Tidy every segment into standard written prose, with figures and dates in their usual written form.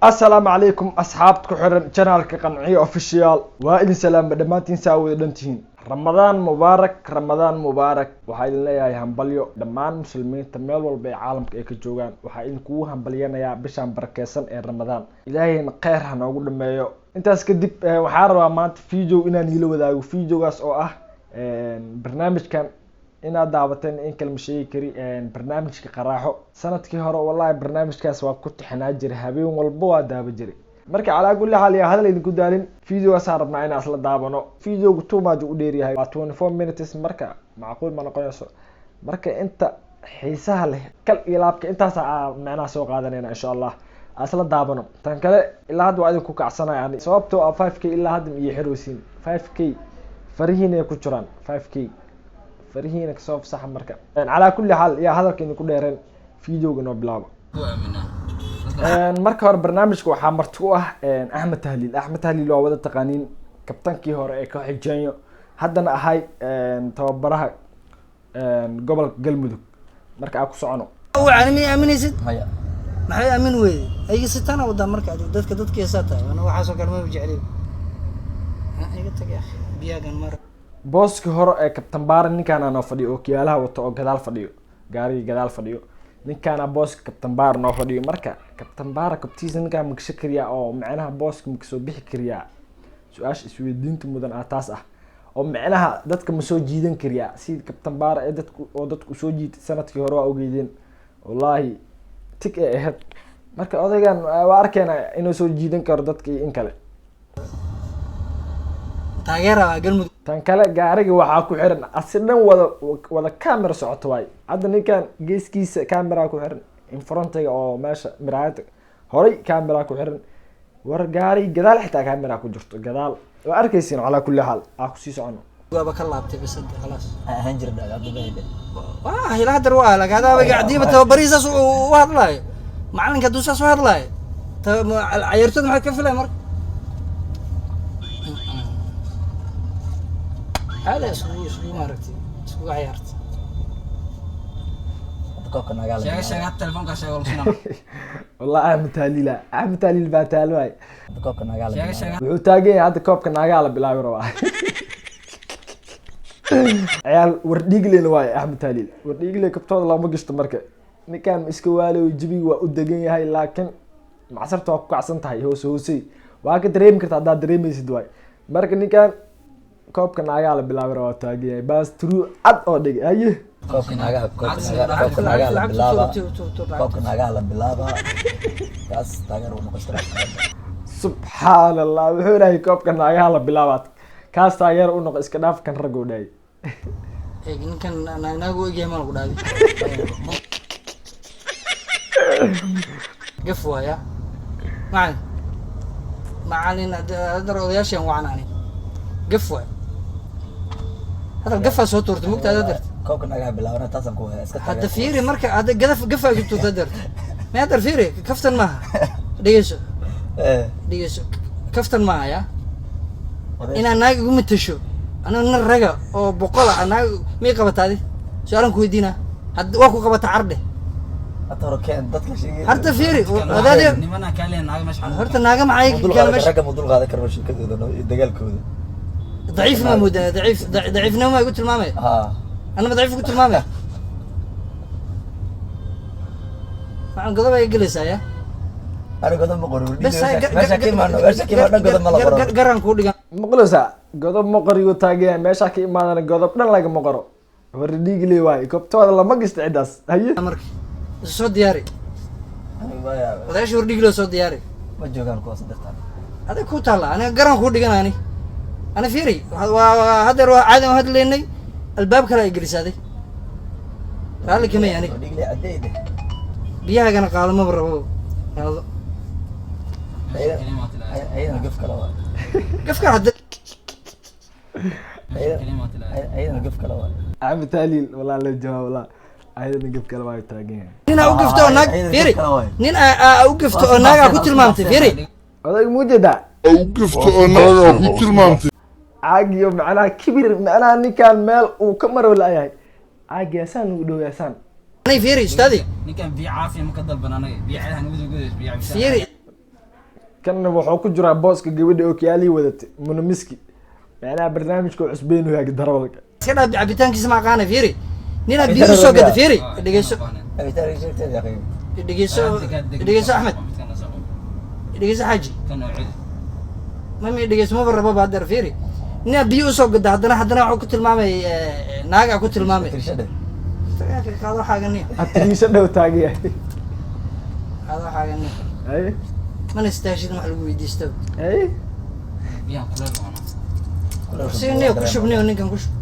السلام عليكم أصحاب كحرن channel كقنعية official وإذن سلام بدماتين ساوي دنتين رمضان مبارك waxaa idin leeyahay hambalyo dhammaan muslimiinta meel walba ee caalamka ay ka joogaan waxaa idin kugu hambalyanayaa bishan barakeysan ee Ramadaan ilaahayna khayr ha noogu dhameeyo intaas kadib waxaan rabaa maanta video inaan ila wadaago videogaas oo ah barnaamijkan inaad daawateen in kalma sheegi kari barnaamijka qaraaxo sanadkii hore wallahi barnaamijkaas waa ku tixnaa jiray habeen walba waa daawa jiray marka calaa kulli xaal yaa hadal idinku daalin videogaas aan rabnaa inaan isla daawano videogu tuumaad u dheer yahay waa 24 minutes marka macquul ma noqonayso marka inta xiisaha leh kal ilaabka intaas macnaha soo qaadanayna insha Allah asla daawano tan kale ilaa hadda waa idinku kacsanayaan sababtoo ah 5k ilaa hadda iyo xiroosin 5k farihiina ku jiraan 5k farihiina ka soo fasax marka calaa kulli xaal yaa hadalka idinku dheereen videoga noo bilaabo marka hore barnaamijka waxaa marti u ah Axmed Tahliil waa wada taqaaniin kabtankii hore ee ka xijeenyo haddana ahay tababaraha gobolka Galmudug marka aan ku socono waxaan aaminaysid maxay aamin weey ay sitana wada marka dadka yeesata ana waxa soo galmo jecel iga tagay biyagan mar booski hore ee kabtan baar ninkan aan fadhiyo oo kiyaalaha wato oo gadaal fadhiyo gaariga gadaal fadhiyo ninkan booska kabtan baar noo fadhiyo marka kabtan baar kabtiisa ninkan ma shakriya oo macnaha booska ma soo bixi kariya su'aash isweydiinta mudan taas ah oo macnaha dadka ma soo jiidan kariya si kabtan baar ee dadku soo jiitay sanadkii hore waa ogeydeen wallahi tik ee ahayd marka odaygan waa arkeenaa inuu soo jiidan karo dadkii in kale taageera Galmudug tan kale gaariga waxaa ku xiran asidhan wada camera socoto way hadda ninkan geeskiisa camera ku xiran in frontiga oo meesha miraayada horay camera ku xiran war gaari gadaal xitaa camera ku jirto gadaal waa arkaysiin calaa kulli xaal ku sii socono waaba ka laabtay bas khalaas ahaan jir dhagaadada ilaa hadar waa laga hada qacdiiba tababariisas u hadlay macalinka duusas u hadlay ayartooda maxay ka filay marka هذا اسمه ماركتي اسمه عيارت كوكا نغالا شغال تليفونك شغال شنو والله احمد تهليل باتالواي كوكا نغالا wuxuu taagay hadda koobka nagaala bilaabay rabaa ciyaal wardhiigleyna waay Axmed Tahliil wardhiigley kabtooda lama gashto marka ninkan iska waaleeyo jibiga waa u degan yahay laakiin macsarta waa ku kacsan tahay hoose waa ka dareemi kartaa haddaad dareemaysid waay marka ninkan koobka nagaala bilaabay waa taagay baas true ad oo dhig haye koobka nagaala bilaaba kaas taageer uu noqon subhanallah wuxuu ilaahay koobka nagaala bilaabaad kaas taageer uu noqon iska dhaaf kan rag oo dhaay ninkan naagu eegay ma lagu dhaaday gafwaya macalin adar odayaashan wacanani gafwaya هذا قفا صوت ورت مو تقدر كوكن أجا بلاونا تاسم كوه اسكت هذا فيري مركا هذا قفا جبت تقدر ما يقدر فيري كفتن معها ديش ديش كفتن معها يا إن أنا قوم تشو أنا نرجع أو بقولة أنا مي قبت هذه سؤالهم كويدينا هاد واقو قبت عرضه أتورو كان ضدك شيء هذا فيري هذا ده نمنا كالين ناقة مش حنا هرت ناقة معي كان مش رقم مدول هذا كرمش كذا دجال كذا ضعيف ما مو ضعيف نومه قلت المامي انا ضعيف قلت المامي مع القضاء يجلس يا انا قدام مقرر بس ماشي ما قدام ما قرر قرن كو دغان مقلسا قدام مقريو تاغي ماشا كي imaadana godob dhan laga maqaro wardhiigley waay koobtooda lama gista cidaas haye markii soo diyaari wadash wardhiigley soo diyaari ma joogan ku sadartan hada ku taala ana garan ku dhiganaani أنا فيري هذا عادي ما هذا ليني الباب كلا يجلس هذا قال لي كم يعني بيها كان قال ما برا هذا أي نقف كلا قف كلا هذا أي نقف كلا Axmed Tahliil والله لا جواب والله أيضا نقف كلا وايد تاجين نين أوقفت هناك فيري نين أوقفت هناك أقول المامتي فيري هذا موجودة أوقفت هناك أقول المامتي عاجي معناها كبير معناها نكال مال وكمر ولا أي عاجي يسان ودو يسان أنا فيري استاذي نكال بيع عافية مكدل بنانية بيع عليها نقول بيع فيري kanna wuxuu ku jiraa booska gabadha oo kiyaalii wadatay munamiski macnaha barnaamijka oo cusbeen yahay darawalka iska dhaaf cabitaankiisa ma aqaana fiiri nina biyo u soo gada fiiri dhegeyso abitaanka sheegtay ya qiim dhegeyso Axmed dhegeyso Xaaji mami dhegeyso ma rabo baad dar fiiri nina biyo u soo gada haddana wuxuu ku tilmaamay naaga ku tilmaamay tirshada qaado xaagani atriisha dhow taagiya qaado xaagani ay mana istaashid wax lagu weydiisto ay biyaan kula go'ana siinay ku shubnay ninkan ku shub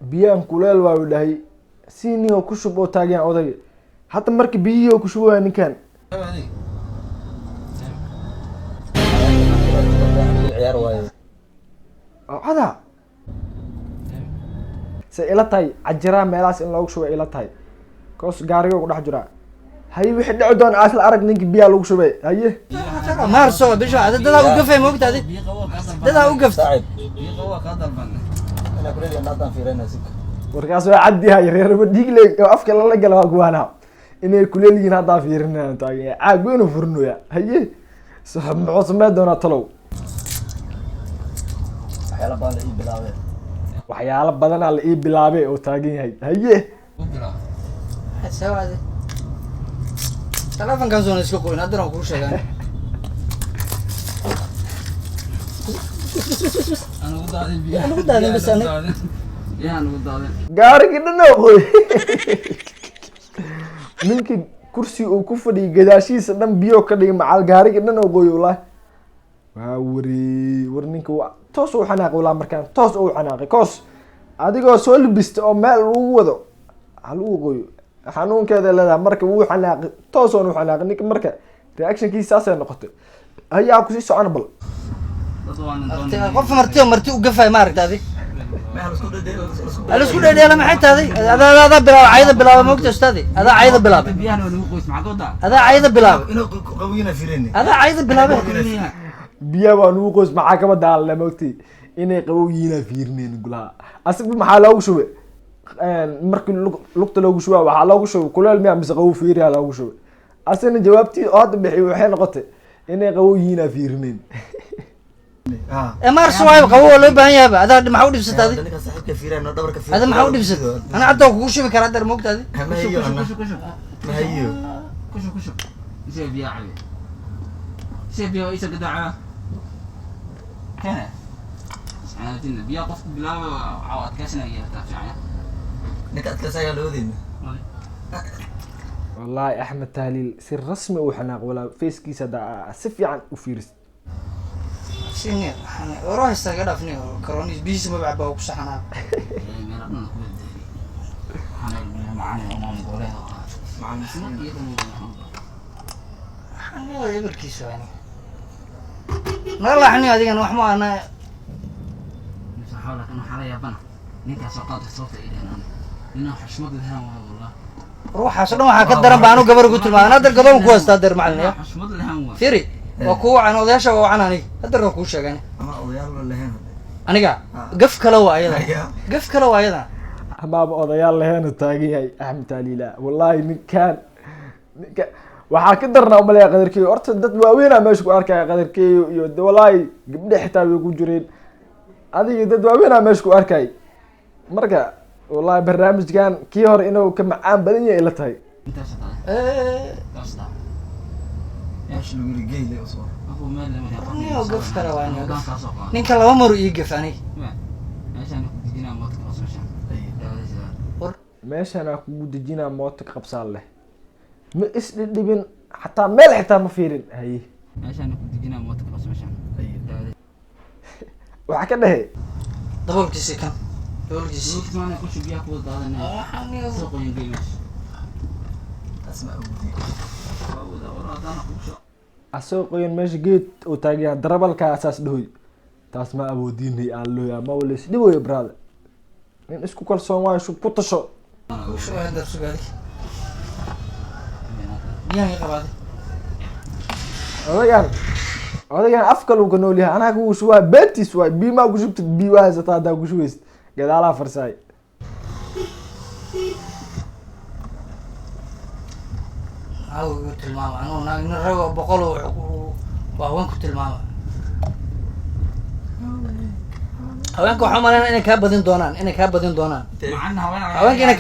biyaan kuleel waa dhahay siinio ku shub oo taagiyaan odayga hadda markii biyihii oo ku shubaya ninkan ciyaar waayo oo cada se ila tahay cajiraa meelahaas in loogu shubay ila tahay koos gaariga ku dhex jiraa haye wixii dhici doona asla arag ninkii biyaa lagu shubay haye maarso bisha dadaa u gafay moogtaadi dadaa u gafta ana kulay nadan fiirayna sik warkaas waa caddi hay reerba dhiigle oo afka la gala waa guwaana inay kuleeliyiin haddaa fiirinayaan taagay caag weyn u furnoya haye muxuu sameyn doonaa talow waxyaalo badanaa la ii bilaabay oo taagan yahay haye sawaade telefonkan soo iska qoyn haddana ku sheegan anu daadin bas anu gaarigii dhan oo qoy ninkii kursi uu ku fadhiyay gadaashiisa dhan biyo ka dhigay macal gaarigii dhan oo qoy walaa waa war ninka toos u xanaaqay walaa markaan toos u xanaaqay koos adigoo soo libista oo meel lagu wado hal uu qoyo xanuunkeeda leedahay marka wuu xanaaqay toos oo xanaaqay ninka marka reactionkiisa saasay noqotay ayaa ku sii socon bal qof marti u gafay ma aragtay hal isku dheedheela maxay tahay adaa bilaab ayda bilaab moogta ustaadi adaa ayda bilaab biyaan oo lagu qoys maxaa go'da adaa ayda bilaab inuu qawiyna fiirayna adaa ayda bilaab biya baan ugu qoys maxaa kama daalna moogtay inay qabow yihiin fiirneen gulaha asig maxaa loogu shubay markii lugta loogu shubay waxaa loogu shubay kuleel miya mise qabow fiiriya loogu shubay asina jawaabtii oo hadda bixi waxay noqotay inay qabow yihiin fiirneen marso way qabow loo baahan yahay adaa maxaa u dhibsatay ninka saaxiibka fiirayna dhabarka adaa maxaa u dhibsatay ana cadda kugu shubi karaa dar moogtaadi mahayo kushu isee biyaa cabi isee biyaa isa gadaaca kana saadina biyaa qof bilaabo caawad kaasina yeerta fiican ninka adkaasaya loodina wallahi Axmed Tahliil si rasmi u xanaaq wala facekiisa si fiican u fiiris سيني وراح يستقدفني كرونيس بيس ما بعبا وكسحنا حنا يبركي سواني والله حني هذيك انا وحما انا حاولك انا حاليا بنا نينك سقاط الصوت الى انا انه حشمد الهام والله روح عشان waxaa ka daran baanu gabar ugu tilmaanay hadda gadoon ku haystaa dar macalin حشمد الهام فيري وكو عن odayaasha oo canani hadda ku sheegan ama odayaal la lahayn aniga gaf kale waa ayada gaf kale waa ayada amaaba odayaal lahayn taagan yahay Axmed Tahliil wallahi ninka waxaa ka darnaa umaleeya qadarkii horta dad waaweyn meesha ku arkay qadarkii iyo wallahi gabdhe xitaa way ku jireen adiga dad waaweyn meesha ku arkay marka wallahi barnaamijkan kii hore inuu ka macaan badan yahay ila tahay ايش اللي يقول جاي لي اصلا ابو مال لما niyo gaf kale waa niyo ninka laba mar ii gafani عشان تجينا موت قصص meeshana kugu dejinaa moota qabsaan leh ma isdhibin xataa meel xitaa ma fiirin haye عشان تجينا موت قصص waxa ka dhahay dabolkiisi kan dabolkiisi شوف ما انا كل شيء بياكل ضادنا سوق ينقيمش اسمع ودي asoo qoyan meesha geed oo taagan darabalka asaas dhahoy taas ma awoodinay aan loo ama wala isdhiboy brother in isku kalsoon waa isku ku tasho شو هذا سؤالك يعني قبادي odagan afka lagu nool yahay anaga uu shuwa betis way bima ku shubtid biwa haysta hada ku shuweys gadaala farsay عاود tilmaama anuu naag nin rag oo boqol waa haweenku tilmaama haweenka waxaa umaleynaa inay kaa badin doonaan macna haweenka inay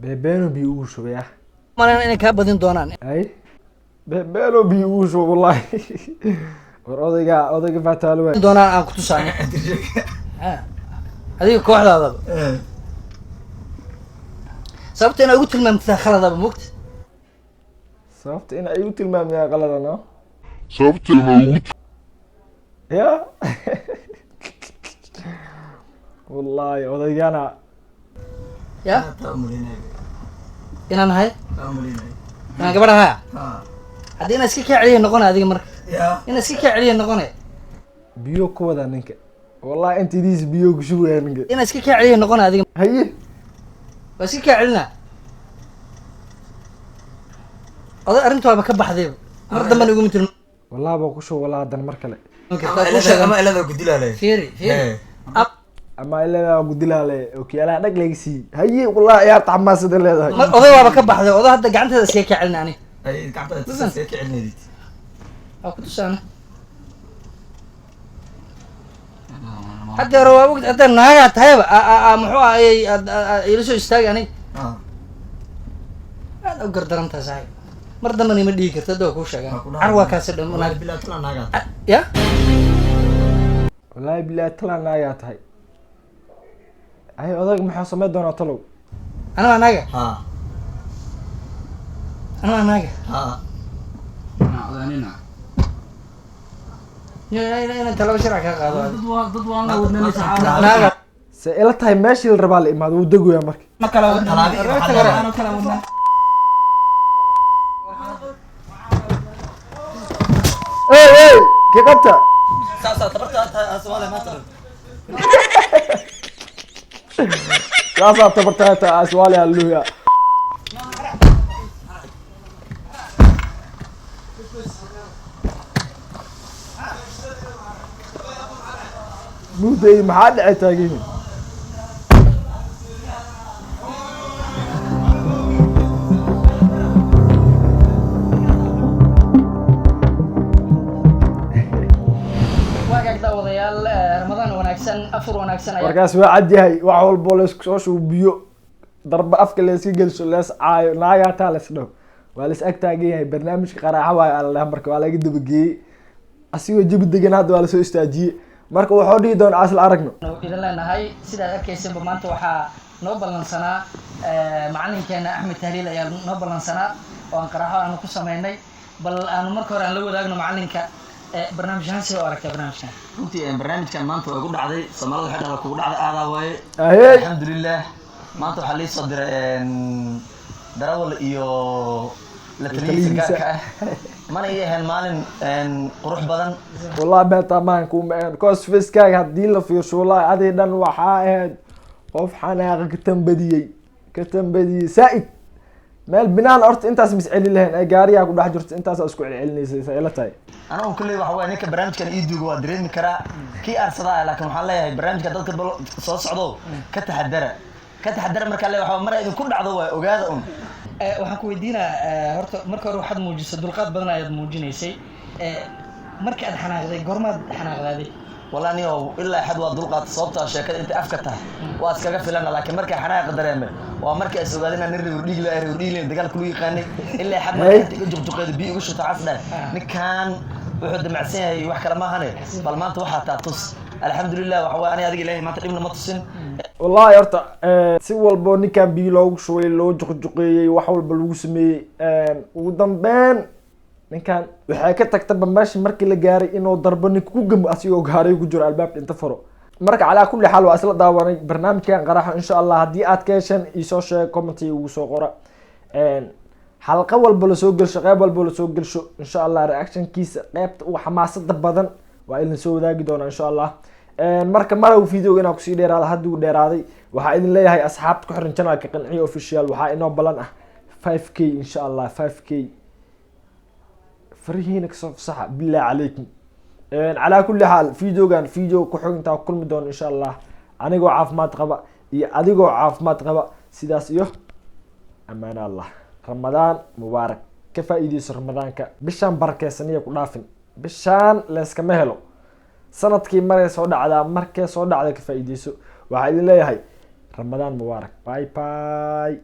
bebeeno bi ugu shubay ah umaleynaa inay kaa badin doonaan ay bebeeno bi ugu shubay wallahi war odayga fataalo way doonaan aan ku tusaano adiga kooxdaadaba sababta inaa ugu tilmaamtaa khaladaba mogta sababta in ay u tilmaamaya qaladana sababteena ugu ya wallahi odaygana ya taamulinay inaan ahay taamulinay inaan gabadh ahaa ha haddii inaa iska kaa celiya noqona adiga marka ya inaa iska kaa celiya noqone biyo ku wada ninka wallahi intidiis biyo ku shubaya ninka inaa iska kaa celiya noqona adiga haye waa iska kaa celina oday arrinta waaba ka baxday mar dambana iguma tilma wallahi baa ku shub wallahi hadan mar kale ama ilada gudilale fiiri ama ilaa gudilaale okiyaalaha dhag laga sii haye wallahi ciyaarta xamaasada leedahay oday waaba ka baxday oday hadda gacanteeda iska kaa celina ani ay gacanta ka cilneedid waa ku tusaana hadda hore waa ogta hadda naagaa tahayba muxuu ahayey ila soo istaagi ani ha aad u gardarantaa saaxib mar dambana ima dhigi karta hadda waa kuu sheegaa carwaa kaasi dhan wallahi bilaa tala naaga ya wallahi bilahi talaan naagaa tahay ay odayga maxaa samey doonaa talow anaa naaga ha anaa naaga ha odanina inaan talaba shirca kaa qaado dad waan la wadnana saxaabada naaga se ila tahay meeshii la rabaa la imaado wuu degoyaa marka ma kala Talaabi iyo wadnana waxaa ano kala wadnana hey kiqabta saasa tabarta Soomaaliya ma taran saasaa tabartaata aswaali halluuya muday maxaa dhacay taagiin waagaag daawadayaal ramadaan wanaagsan afur wanaagsan ayaa markaas waa cad yahay wax walbo laysku soo shuubiyo darba afka layska gelsho lees caayo naagaa taa leys dhaho waa lays ag taagan yahay barnaamijka qaraaxa waayo alla marka waa laga dabageeyey asigoo jabi degan hadda waa lasoo istaajiyey marka waxuu dhihi doona asla aragno idin leenahay sidaad arkaysanba maanta waxaa noo ballansanaa macalinkeena axmed tahliil ayaa noo ballansanaa oo aan qaraaxo aanu ku sameynay bal aanu marka hore aan la wadaagno macalinka barnaamij ahaan sida u aragtay barnaamijkan runtii barnaamijkan maanta waa igu dhacday Soomaalida waxay dhahaa kugu dhacday aadaa waaye ahey alxamdulilah maanta waxaa lii soo diray darawal iyo la taliyihiisa gaarka ah mana ii ahayn maalin qurux badan wallahi beenta maan kuma ahayn cos facekaaga haddii la fiirsho wallahi adii dhan waxaa ahayd qof xanaaqa ka tambadiyey saa'id meel binaan horta intaas mis celi lahayn ay gaariyaa ku dhex jirto intaasaa isku celcelinaysa say ila tahay anagu kulley waxa waaye ninka barnaamijkan ii duuga waa dareemi karaa kii aarsadaa laakiin waxaan leeyahay barnaamijka dadka soo socdo ka taxadara markaa leeyahay waxaa mara idinku dhacdo waa ogaada un waxaan ku weydiinaa horta marka hore waxaad muujisay dulqaad badan ayaad muujinaysay marka aad xanaaqday goormaad xanaaqdaaday والله أنا إلا أحد وضلقات صوبته شكل أنت أفكتها وأسكاك في لنا لكن مركز حناقة دريمة ومركز السودانيين نري وريج لا وريج دجال كله يخاني إلا أحد ما أنت جب تقعد بيه وش تعرفنا نكان وحد معسين يوحكي لما هني بل ما أنت واحد تعطس الحمد لله وحوا أنا هذه الله ما تقريبا ما تصين والله يرتا si walbo ninkan biyo loogu shubay loo juqjuqeeyey wax walba lagu sameeyey ugu dambeyn ninkan waxay ka tagtaba meesha markii la gaaray inuu darbo nin ku gamo asigoo gaaray ku jiro albaabka inta furo marka calaa kulli xaal waa isla daawanay barnaamijkan qaraxo insha allah haddii aad ka hesheen isoo sheeg commentiga ugu soo qora xalqa walba lasoo gelsho qeyb walba lasoo gelsho insha allah reactionkiisa qeybta ugu xamaasada badan waa idin soo wadaagi doonaa insha allah marka maraw videoga inaa kusii dheeraada haddii uu dheeraaday waxaa idin leeyahay asxaabta ku xiran channelka qanciyo official waxaa inoo balan ah 5k insha allah 5k فريهينك صف صح بالله عليكم على كل حال فيديو كحوق انت كل مدون ان شاء الله انيغو عافماد قبا iyo adigoo caafimaad qaba sidaas iyo amaan Allah Ramadan Mubarak ka faa'iideyso ramadaanka bishaan barakeysanaya ku dhaafin bishaan layskama helo sanadkii maray soo dhacdaa markay soo dhacda ka faa'iideyso waxaa idin leeyahay ramadaan mubaarak bye bye